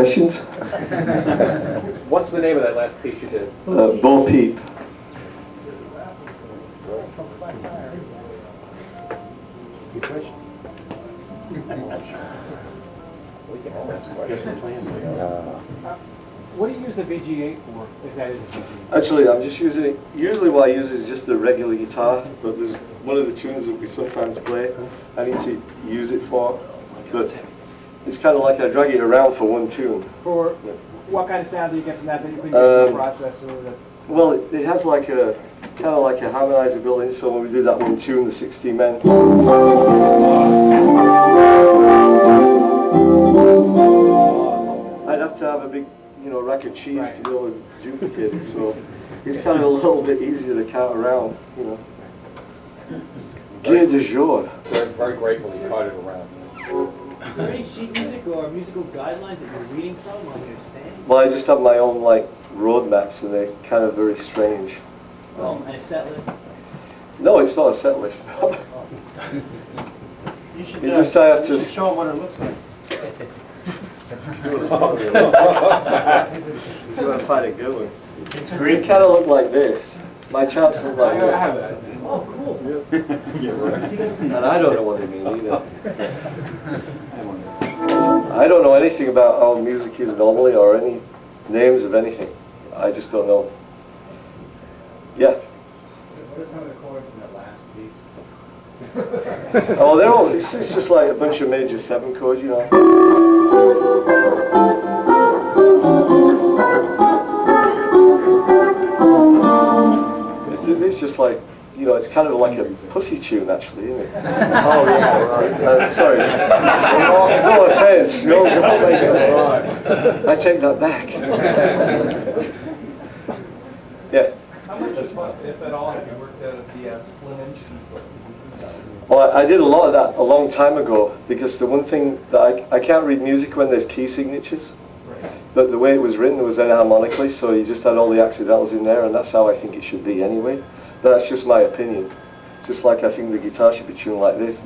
questions? What's the name of that last piece you did? Bo Peep. Good question. We can all ask questions. What do you use the VG8 for, if that is a VG8? Actually, I'm just using it. Usually what I use is just the regular guitar, but there's one of the tunes that we sometimes play I need to use it for. But it's kind of like I drag it around for one tune. For what kind of sound do you get from that you put into the processor? Well, it has like a kind of like a harmonizer built in. So when we did that one tune, the 16 Men, I'd have to have a big, rack of cheese to be able to duplicate it. So it's kind of a little bit easier to count around, Guerre de jour. Very grateful you caught it around. Is there any sheet music or musical guidelines that you're reading from on your stand? Well, I just have my own road maps, and they're kind of very strange. And a set list and stuff? No, it's not a set list. You should, It's just I have to show them what it looks like. I'm going to find a good one. It kind of look like this. My charts look like this. Oh, cool. And I don't know what they mean either. I don't know anything about how music is normally or any names of anything. I just don't know. Yeah. What are some of the chords in that last piece? Oh, they're all, it's just like a bunch of major 7 chords, It's just like, it's kind of like a pussy tune, actually, isn't it? Oh, yeah, right. Sorry. No offense. No, I take that back. Yeah. How much, if at all, have you worked out of the slim inch? Well, I did a lot of that a long time ago, because the one thing that I can't read music when there's key signatures. But the way it was written was enharmonically, so you just had all the accidentals in there, and that's how I think it should be anyway. But that's just my opinion. Just like I think the guitar should be tuned like this.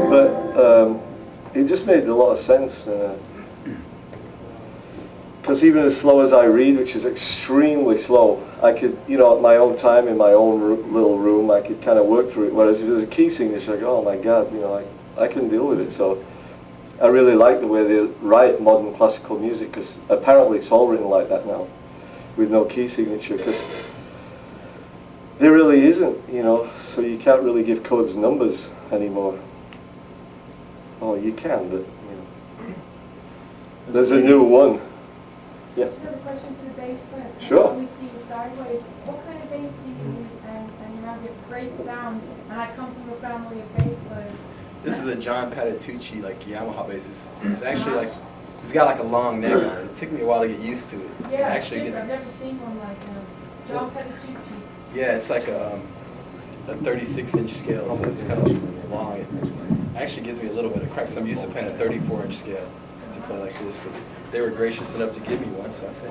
But it just made a lot of sense. Because even as slow as I read, which is extremely slow, I could, at my own time, in my own little room, I could kind of work through it. Whereas if there's a key signature, I go, oh my God, I couldn't deal with it. So I really like the way they write modern classical music, because apparently it's all written like that now, with no key signature, because there really isn't, so you can't really give chords numbers anymore. Oh, you can, but, There's a new one. Yeah. I just have a question for the bass player. Sure. When we see you sideways, what kind of bass do you use? And you have a great sound, and I come from a family of bass players. This is a John Patitucci, Yamaha bass. It's actually it's got a long neck on it. It took me a while to get used to it. Yeah, Actually, I've never seen one like John Petitucci. Yeah, it's like a 36-inch scale, so it's kind of long. It actually gives me a little bit of crack. So I'm used to playing a 34-inch scale to play like this, but they were gracious enough to give me one, so I said,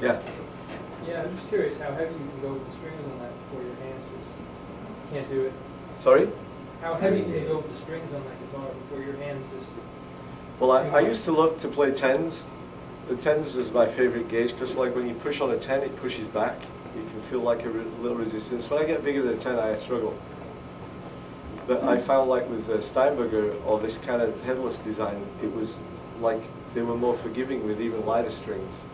Yeah. Yeah, I'm just curious how heavy you can go with the strings on that before your hands just can't do it. Sorry? How heavy can you go with the strings on that guitar before your hands just... Well, I used to love to play 10s. The 10s was my favorite gauge, because when you push on a 10, it pushes back. You can feel like a little resistance. When I get bigger than 10, I struggle. But I found with Steinberger, or this kind of headless design, it was they were more forgiving with even lighter strings.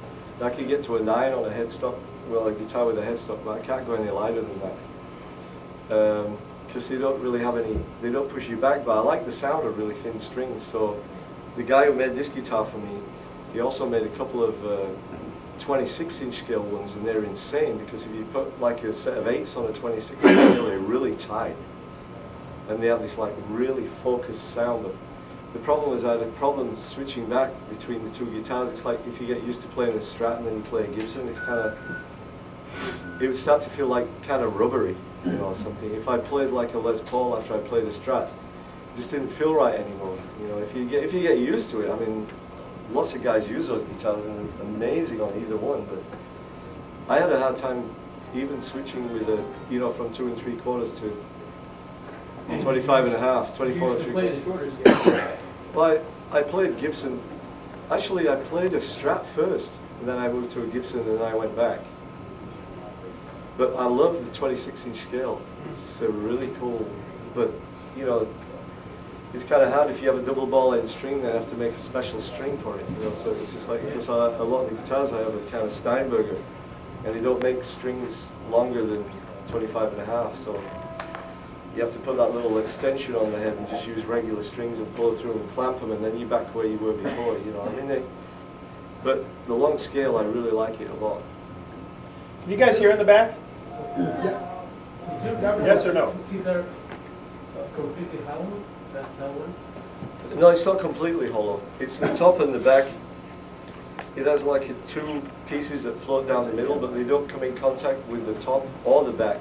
I could get to a 9 on a headstock, a guitar with a headstock, but I can't go any lighter than that. Because they don't really have they don't push you back, but I like the sound of really thin strings. So the guy who made this guitar for me, he also made a couple of 26-inch scale ones, and they're insane, because if you put a set of 8s on a 26-inch scale, they're really tight. And they have this really focused sound. But the problem is I had a problem switching back between the two guitars. It's like if you get used to playing a Strat and then you play a Gibson, it would start to feel kind of rubbery, or something. If I played a Les Paul after I played a Strat, it just didn't feel right anymore. If you get used to it, lots of guys use those guitars and they're amazing on either one, but I had a hard time even switching with a, you know, from 2 3/4 to 25 and a half, 24 You and used to play 3/4. the shorter scale. Well, I played Gibson. Actually, I played a Strat first, and then I moved to a Gibson, and then I went back. But I love the 26-inch scale. It's really cool. But, you know, it's kind of hard if you have a double ball end string, then have to make a special string for it. You know, so it's just like, because a lot of the guitars I have are kind of Steinberger, and they don't make strings longer than 25 and a half. So you have to put that little extension on the head and just use regular strings and pull it through and clamp them, and then you're back where you were before. You know, I mean, but the long scale, I really like it a lot. Can you guys hear in the back? Yes or no? Completely hollow? That one? No, it's not completely hollow. It's the top and the back. It has like two pieces that float down the middle, but they don't come in contact with the top or the back.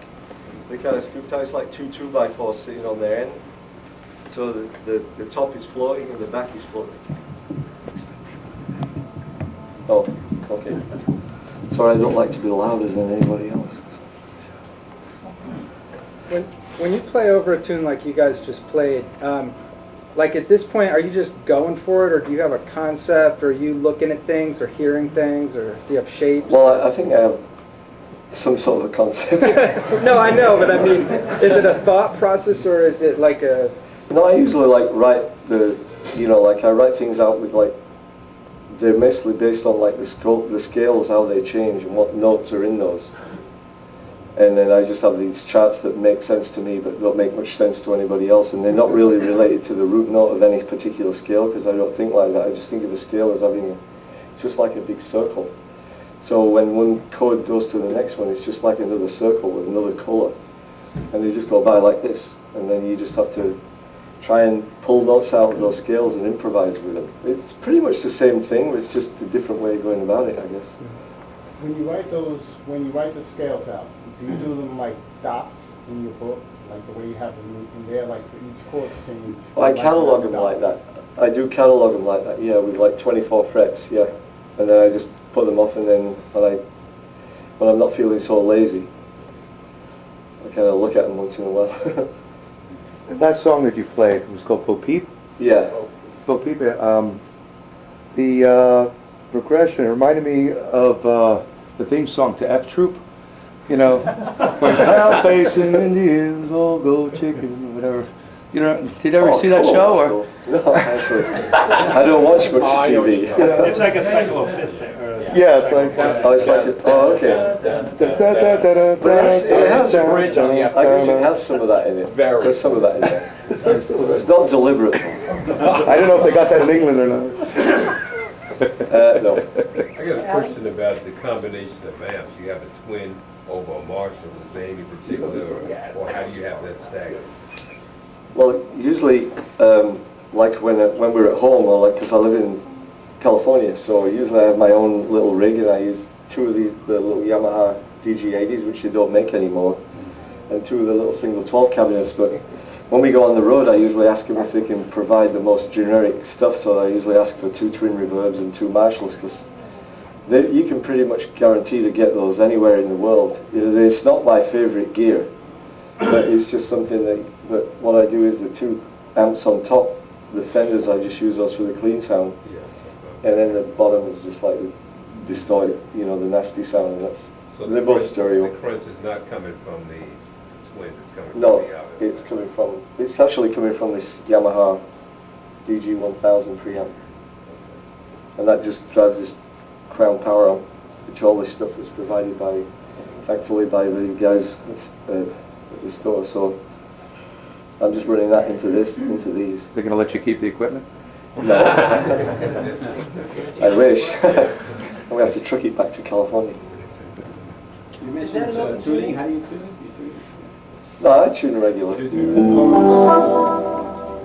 They kind of scoop down. It's like two 2x4s sitting on their end. So the top is floating and the back is floating. Oh, okay. Sorry, I don't like to be louder than anybody else. When you play over a tune like you guys just played, like at this point, are you just going for it, or do you have a concept, or are you looking at things, or hearing things, or do you have shapes? Well, I think I have some sort of a concept. No, I know, but I mean, is it a thought process, or is it like a... No, I usually like write the, you know, like I write things out with like, they're mostly based on like the scales, how they change and what notes are in those. And then I just have these charts that make sense to me but don't make much sense to anybody else, and they're not really related to the root note of any particular scale, because I don't think like that. I just think of a scale as having just like a big circle. So when one chord goes to the next one, it's just like another circle with another colour, and they just go by like this, and then you just have to try and pull notes out of those scales and improvise with them. It's pretty much the same thing, but it's just a different way of going about it, I guess. When you write the scales out, do you do them like dots in your book, like the way you have them in there, like for each chord change? Well, I catalogue them like that. I do catalogue them like that, yeah, with like 24 frets, yeah. And then I just put them off, and then when I'm not feeling so lazy, I kind of look at them once in a while. That song that you played was called Bo Peep? Yeah. Bo Peep, the progression reminded me of the theme song to F Troop. You know, when cloud facing Indians all go chicken, whatever. You know, did you ever see that show? Or? No, actually, I don't watch much TV. It's like a cyclophysic. Yeah, it's like... okay. But it has a bridge on the I guess it has some of that in it. There's some of that in it. It's not deliberate. I don't know if they got that in England or not. No. I got a question about the combination of amps. You have a twin over a Marshall. Is there any particular, or how do you have that staggered? Well, usually, like when we're at home, or like, because I live in California, so usually I have my own little rig, and I use two of the little Yamaha DG80s, which they don't make anymore, and two of the little single 12 cabinets. But when we go on the road, I usually ask them if they can provide the most generic stuff, so I usually ask for 2 twin reverbs and 2 Marshalls, because you can pretty much guarantee to get those anywhere in the world. It's not my favorite gear, but it's just something that, but what I do is the 2 amps on top, the Fenders, I just use those for the clean sound. And then the bottom is just like the distorted, you know, the nasty sound. So they're both stereo. The crunch is not coming from the twin, it's coming from No, the other. it's actually coming from this Yamaha DG1000 preamp. And that just drives this Crown Power amp, which all this stuff was provided by, thankfully, by the guys at the store. So I'm just running that into these. They're going to let you keep the equipment? No. I wish. I'm going to have to truck it back to California. You mentioned tuning. How do you tune? No, I tune regular. You tune?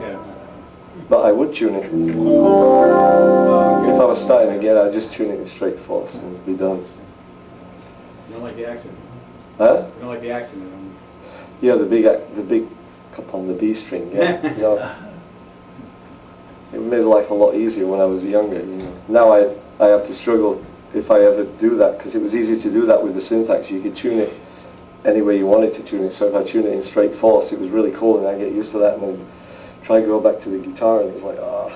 Yes. But I would tune it. If I was starting again, I'd just tune it in straight force and be done. You don't like the accent? Huh? You don't like the accent? Yeah, the big cup on the B string, yeah. You know, it made life a lot easier when I was younger, you know. now I have to struggle if I ever do that, because it was easy to do that with the syntax. You could tune it any way you wanted to tune it. So if I tune it in straight fourths, it was really cool, and I get used to that, and then try to go back to the guitar, and it was like, ah.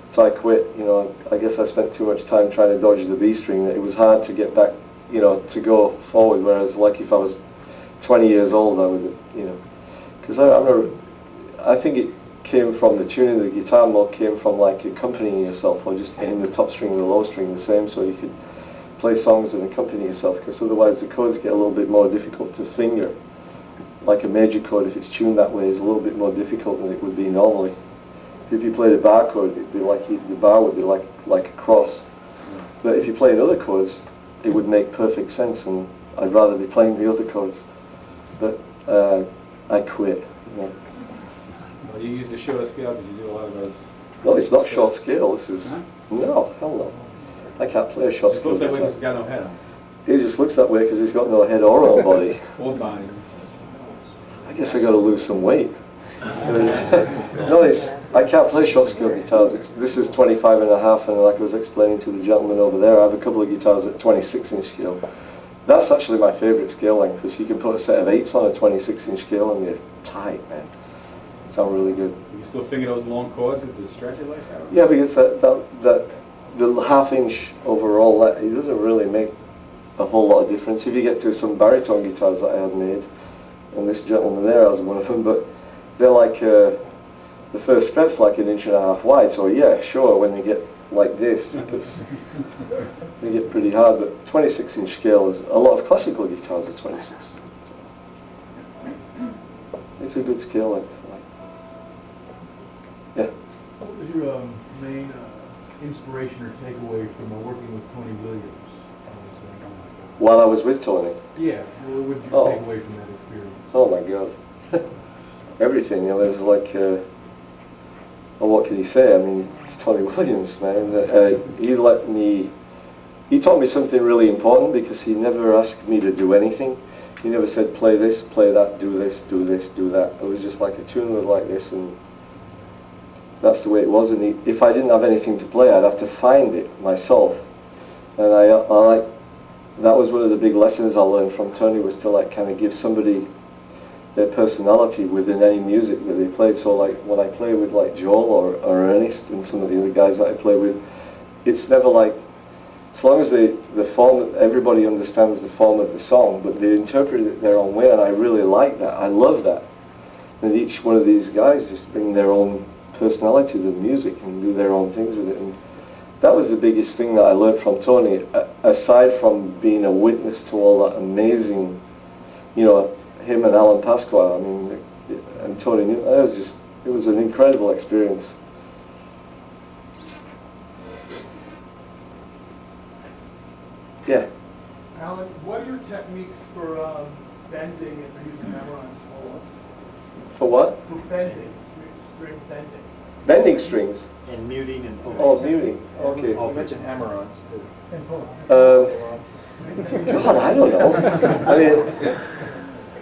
So I quit. You know, I guess I spent too much time trying to dodge the B string that it was hard to get back, you know, to go forward. Whereas, like, if I was 20 years old, I would, you know, because I think it came from the tuning of the guitar more came from like accompanying yourself, or just hitting the top string and the low string the same, so you could play songs and accompany yourself, because otherwise the chords get a little bit more difficult to finger. Like a major chord, if it's tuned that way, is a little bit more difficult than it would be normally. If you played a bar chord, it'd be like the bar would be like a cross. But if you played other chords, it would make perfect sense, and I'd rather be playing the other chords. But I quit. You know. Well, you use the shorter scale because you do a lot of those. No, it's not short scale. This is no, hell no. I can't play a short It scale. looks that way because it's got no head on. It just looks that way because it's got no head or no body. Or body. I guess I got to lose some weight. No, I can't play short scale guitars. This is 25 and a half, and like I was explaining to the gentleman over there, I have a couple of guitars at 26-inch scale. That's actually my favourite scale length, because you can put a set of 8s on a 26-inch scale and they're tight, man. Sound really good. You still finger those long chords with the stretches like that? Yeah, because the half-inch overall, it doesn't really make a whole lot of difference. If you get to some baritone guitars that I have made, and this gentleman there has one of them, but they're like, the first fret's like 1.5 inches wide, so yeah, sure, when they get like this, they get pretty hard, but 26-inch scale is, a lot of classical guitars are 26. So it's a good scale length. Yeah. What was your main inspiration or takeaway from working with Tony Williams? While I was with Tony? Yeah, what would you take away from that experience? Oh my God. Everything, you know, there's like, well, what can you say? I mean, it's Tony Williams, man. He taught me something really important, because he never asked me to do anything. He never said, play this, play that, do this, do this, do that. It was just like a tune was like this, and that's the way it was. And if I didn't have anything to play, I'd have to find it myself. And that was one of the big lessons I learned from Tony, was to like kind of give somebody their personality within any music that they played. So like when I play with like Joel or Ernest and some of the other guys that I play with, it's never like, as long as the form, everybody understands the form of the song, but they interpret it their own way, and I really like that. I love that. And each one of these guys just bring their own personality to the music and do their own things with it. And that was the biggest thing that I learned from Tony, aside from being a witness to all that amazing, you know, him and Alan Pasqua, I mean, and Tony Newton. It was an incredible experience. Yeah. Alan, what are your techniques for bending and for using hammer-on? For what? For bending, string bending. Bending strings. And muting and pulling. Oh, muting. Okay. You mentioned hammer-ons too. God, I don't know. I mean,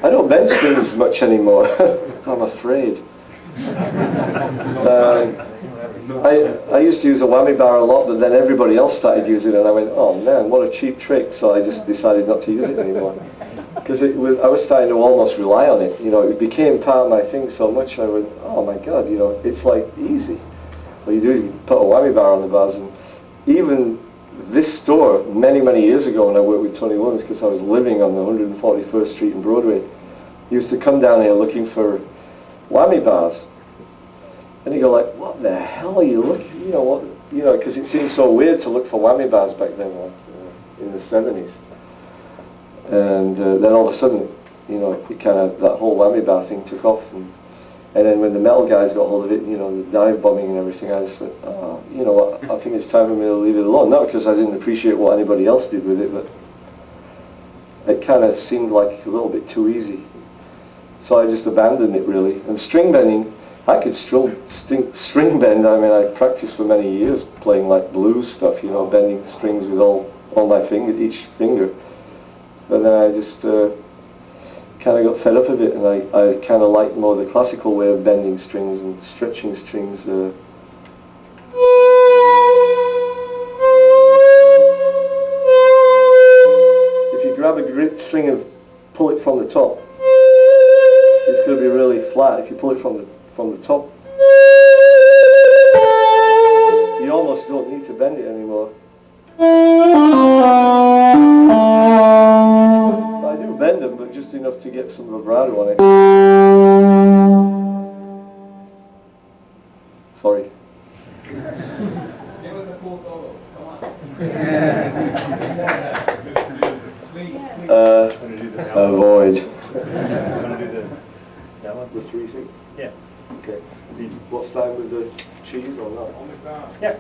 I don't bend strings much anymore. I'm afraid. I used to use a whammy bar a lot, but then everybody else started using it, and I went, oh man, what a cheap trick. So I just decided not to use it anymore. Because I was starting to almost rely on it. You know, it became part of my thing so much, I went, oh my God, you know, it's like easy. All you do is you put a whammy bar on the bars. And even this store, many, many years ago when I worked with Tony Williams, because I was living on the 141st Street in Broadway, he used to come down here looking for whammy bars. And you go like, what the hell are you looking, you know, what, you know, because it seemed so weird to look for whammy bars back then, like, in the 70s. And then all of a sudden, you know, it kind of, that whole whammy bar thing took off. And then when the metal guys got hold of it, you know, the dive bombing and everything, I just went, oh, you know what, I think it's time for me to leave it alone. Not because I didn't appreciate what anybody else did with it, but it kind of seemed like a little bit too easy. So I just abandoned it, really. And string bending, I could still string bend. I mean, I practiced for many years playing like blues stuff, you know, bending strings with all my each finger. But then I just kind of got fed up of it, and I kind of liked more the classical way of bending strings and stretching strings. grip string and pull it from the top, it's going to be really flat. If you pull it from the top, you almost don't need to bend it anymore. I do bend them, but just enough to get some vibrato on it. Sorry. Give us a full solo. Come on. Avoid. That one? The 3 things? Yeah. Okay. What's time with the cheese or not? On the ground. Yeah.